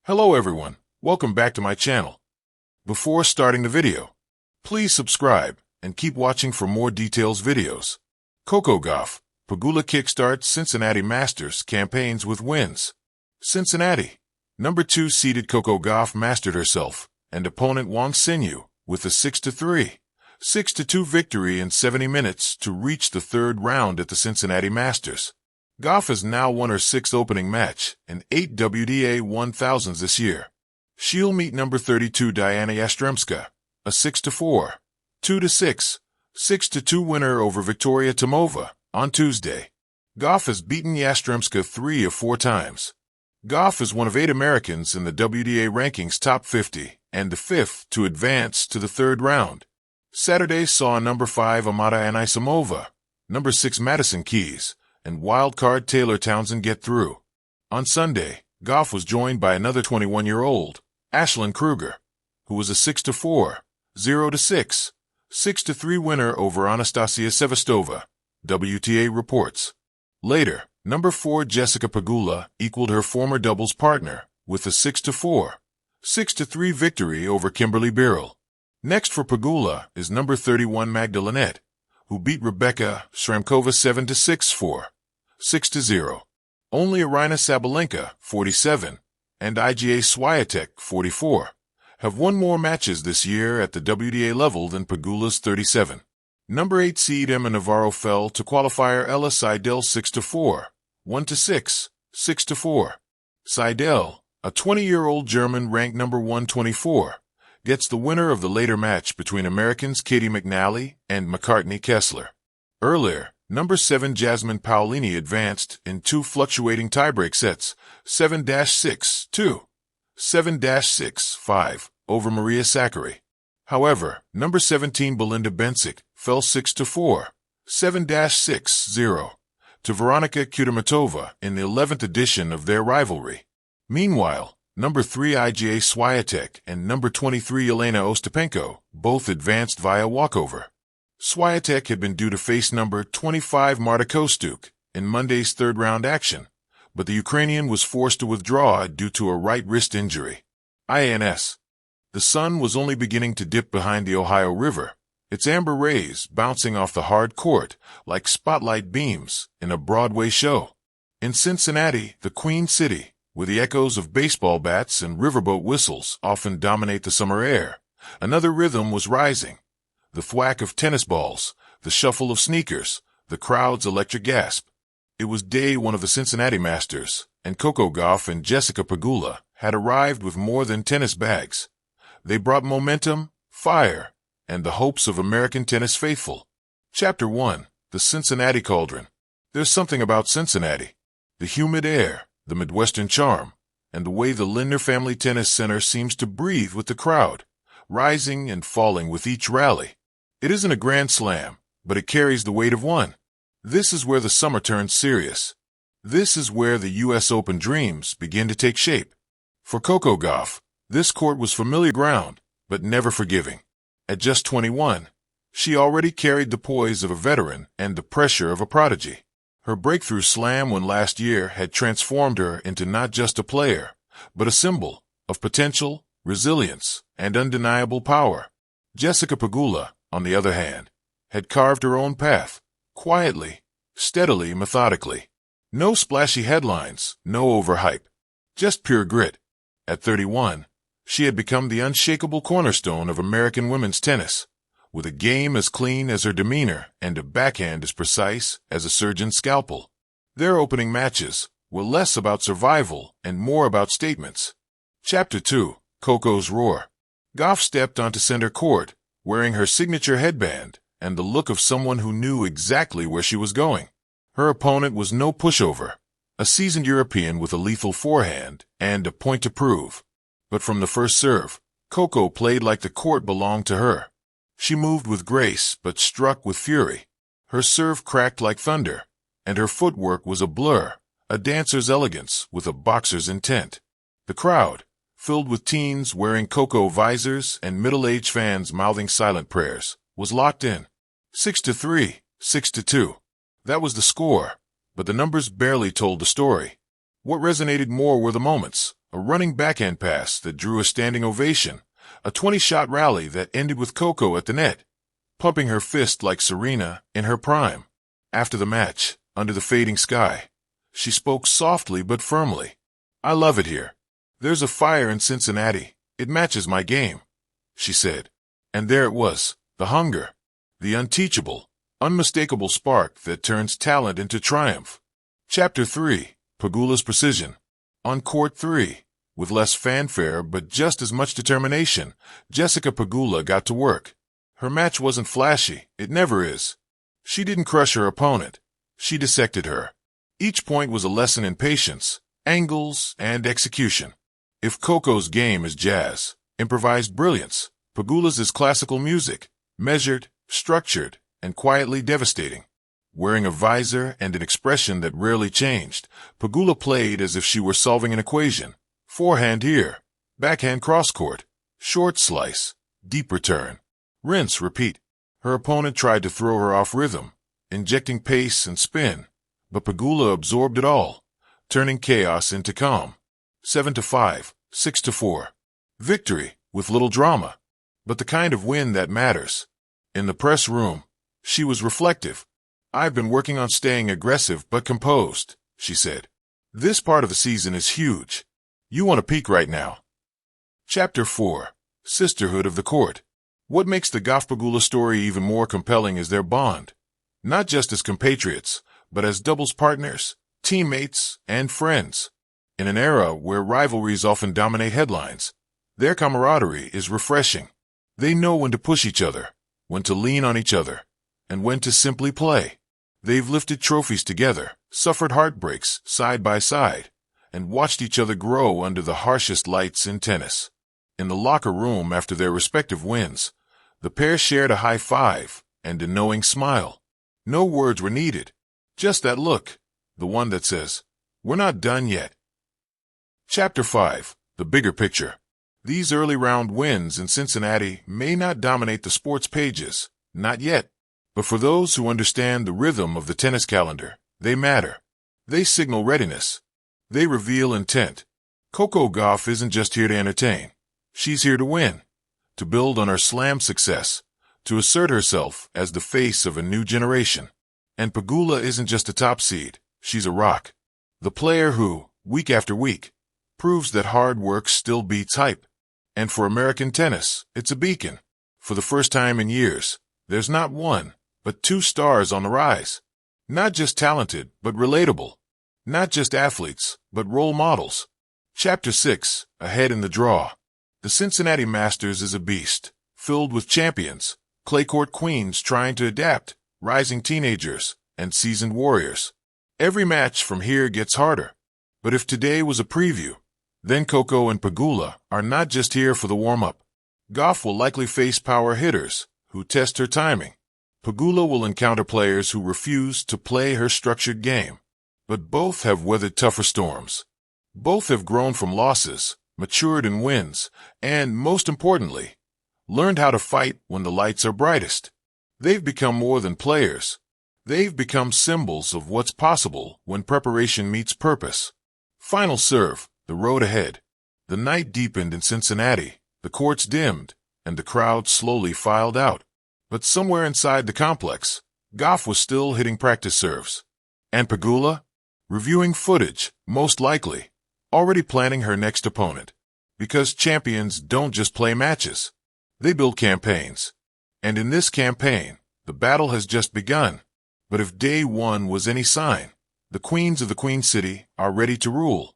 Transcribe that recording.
Hello everyone, welcome back to my channel. Before starting the video, please subscribe and keep watching for more details videos. Coco Gauff, Pegula kickstarts Cincinnati Masters campaigns with wins. Cincinnati, number 2 seeded Coco Gauff mastered herself and opponent Wang Xinyu with a 6-3, 6-2 victory in 70 minutes to reach the third round at the Cincinnati Masters. Gauff has now won her 6th opening match and 8 WTA 1000s this year. She'll meet number 32 Diana Yastremska, a 6-4, 2-6, 6-2 winner over Victoria Tomova on Tuesday. Gauff has beaten Yastremska 3 of 4 times. Gauff is one of 8 Americans in the WTA rankings top 50 and the 5th to advance to the third round. Saturday saw number 5 Amata Anisimova, number 6 Madison Keys, and wildcard Taylor Townsend get through. On Sunday, Gauff was joined by another 21-year-old, Ashlyn Kruger, who was a 6-4, 0-6, 6-3 winner over Anastasia Sevastova, WTA reports. Later, number 4 Jessica Pegula equaled her former doubles partner with a 6-4, 6-3 victory over Kimberly Birrell. Next for Pegula is number 31 Magda Linette, who beat Rebecca Shramkova 7-6-4, 6-0. Only Aryna Sabalenka, 47, and Iga Swiatek, 44, have won more matches this year at the WTA level than Pegula's 37. Number 8 seed Emma Navarro fell to qualifier Ella Seidel 6-4, 1-6, 6-4. Seidel, a 20-year-old German ranked number 124, gets the winner of the later match between Americans Katie McNally and McCartney Kessler. Earlier, number 7 Jasmine Paolini advanced in 2 fluctuating tiebreak sets, 7-6, 2, 7-6, 5, over Maria Sakkari. However, number 17 Belinda Bencic fell 6-4, 7-6, 0, to Veronika Kudermetova in the 11th edition of their rivalry. Meanwhile, number 3 Iga Swiatek and number 23 Elena Ostapenko both advanced via walkover. Swiatek had been due to face number 25 Marta Kostyuk in Monday's third-round action, but the Ukrainian was forced to withdraw due to a right wrist injury. INS. The sun was only beginning to dip behind the Ohio River, its amber rays bouncing off the hard court like spotlight beams in a Broadway show. In Cincinnati, the Queen City, where the echoes of baseball bats and riverboat whistles often dominate the summer air, another rhythm was rising. The thwack of tennis balls, the shuffle of sneakers, the crowd's electric gasp. It was day 1 of the Cincinnati Masters, and Coco Gauff and Jessica Pegula had arrived with more than tennis bags. They brought momentum, fire, and the hopes of American tennis faithful. Chapter 1, The Cincinnati Cauldron. There's something about Cincinnati. The humid air, the Midwestern charm, and the way the Lindner Family Tennis Center seems to breathe with the crowd, rising and falling with each rally. It isn't a grand slam, but it carries the weight of one. This is where the summer turns serious. This is where the U.S. Open dreams begin to take shape. For Coco Gauff, this court was familiar ground, but never forgiving. At just 21, she already carried the poise of a veteran and the pressure of a prodigy. Her breakthrough slam win last year had transformed her into not just a player, but a symbol of potential, resilience, and undeniable power. Jessica Pegula, on the other hand, had carved her own path, quietly, steadily, methodically. No splashy headlines, no overhype, just pure grit. At 31, she had become the unshakable cornerstone of American women's tennis, with a game as clean as her demeanor and a backhand as precise as a surgeon's scalpel. Their opening matches were less about survival and more about statements. Chapter 2, Coco's Roar. Gauff stepped onto center court, wearing her signature headband and the look of someone who knew exactly where she was going. Her opponent was no pushover, a seasoned European with a lethal forehand and a point to prove. But from the first serve, Coco played like the court belonged to her. She moved with grace but struck with fury. Her serve cracked like thunder, and her footwork was a blur, a dancer's elegance with a boxer's intent. The crowd, filled with teens wearing Coco visors and middle-aged fans mouthing silent prayers, was locked in. 6-3, 6-2. That was the score, but the numbers barely told the story. What resonated more were the moments, a running backhand pass that drew a standing ovation, a 20-shot rally that ended with Coco at the net, pumping her fist like Serena in her prime. After the match, under the fading sky, she spoke softly but firmly. "I love it here. There's a fire in Cincinnati. It matches my game," she said. And there it was, the hunger, the unteachable, unmistakable spark that turns talent into triumph. Chapter 3. Pegula's Precision. On Court 3, with less fanfare but just as much determination, Jessica Pegula got to work. Her match wasn't flashy, it never is. She didn't crush her opponent. She dissected her. Each point was a lesson in patience, angles, and execution. If Coco's game is jazz, improvised brilliance, Pegula's is classical music, measured, structured, and quietly devastating. Wearing a visor and an expression that rarely changed, Pegula played as if she were solving an equation. Forehand here, backhand cross-court, short slice, deep return, rinse, repeat. Her opponent tried to throw her off rhythm, injecting pace and spin, but Pegula absorbed it all, turning chaos into calm. 7-5, 6-4. Victory, with little drama, but the kind of win that matters. In the press room, she was reflective. "I've been working on staying aggressive but composed," she said. "This part of the season is huge. You want to peak right now." Chapter 4. Sisterhood of the Court. What makes the Gauff-Pegula story even more compelling is their bond. Not just as compatriots, but as doubles partners, teammates, and friends. In an era where rivalries often dominate headlines, their camaraderie is refreshing. They know when to push each other, when to lean on each other, and when to simply play. They've lifted trophies together, suffered heartbreaks side by side, and watched each other grow under the harshest lights in tennis. In the locker room after their respective wins, the pair shared a high five and a knowing smile. No words were needed, just that look, the one that says, "We're not done yet." Chapter 5. The Bigger Picture. These early round wins in Cincinnati may not dominate the sports pages, not yet. But for those who understand the rhythm of the tennis calendar, they matter. They signal readiness. They reveal intent. Coco Gauff isn't just here to entertain. She's here to win, to build on her slam success, to assert herself as the face of a new generation. And Pegula isn't just a top seed. She's a rock. The player who, week after week, proves that hard work still beats hype. And for American tennis, it's a beacon. For the first time in years, there's not one, but two stars on the rise. Not just talented, but relatable. Not just athletes, but role models. Chapter 6. Ahead in the Draw. The Cincinnati Masters is a beast, filled with champions, clay court queens trying to adapt, rising teenagers, and seasoned warriors. Every match from here gets harder. But if today was a preview, then Coco and Pegula are not just here for the warm-up. Gauff will likely face power hitters who test her timing. Pegula will encounter players who refuse to play her structured game. But both have weathered tougher storms. Both have grown from losses, matured in wins, and, most importantly, learned how to fight when the lights are brightest. They've become more than players. They've become symbols of what's possible when preparation meets purpose. Final serve, the road ahead. The night deepened in Cincinnati, the courts dimmed, and the crowd slowly filed out. But somewhere inside the complex, Gauff was still hitting practice serves. And Pegula? Reviewing footage, most likely, already planning her next opponent. Because champions don't just play matches. They build campaigns. And in this campaign, the battle has just begun. But if day one was any sign, the queens of the Queen City are ready to rule.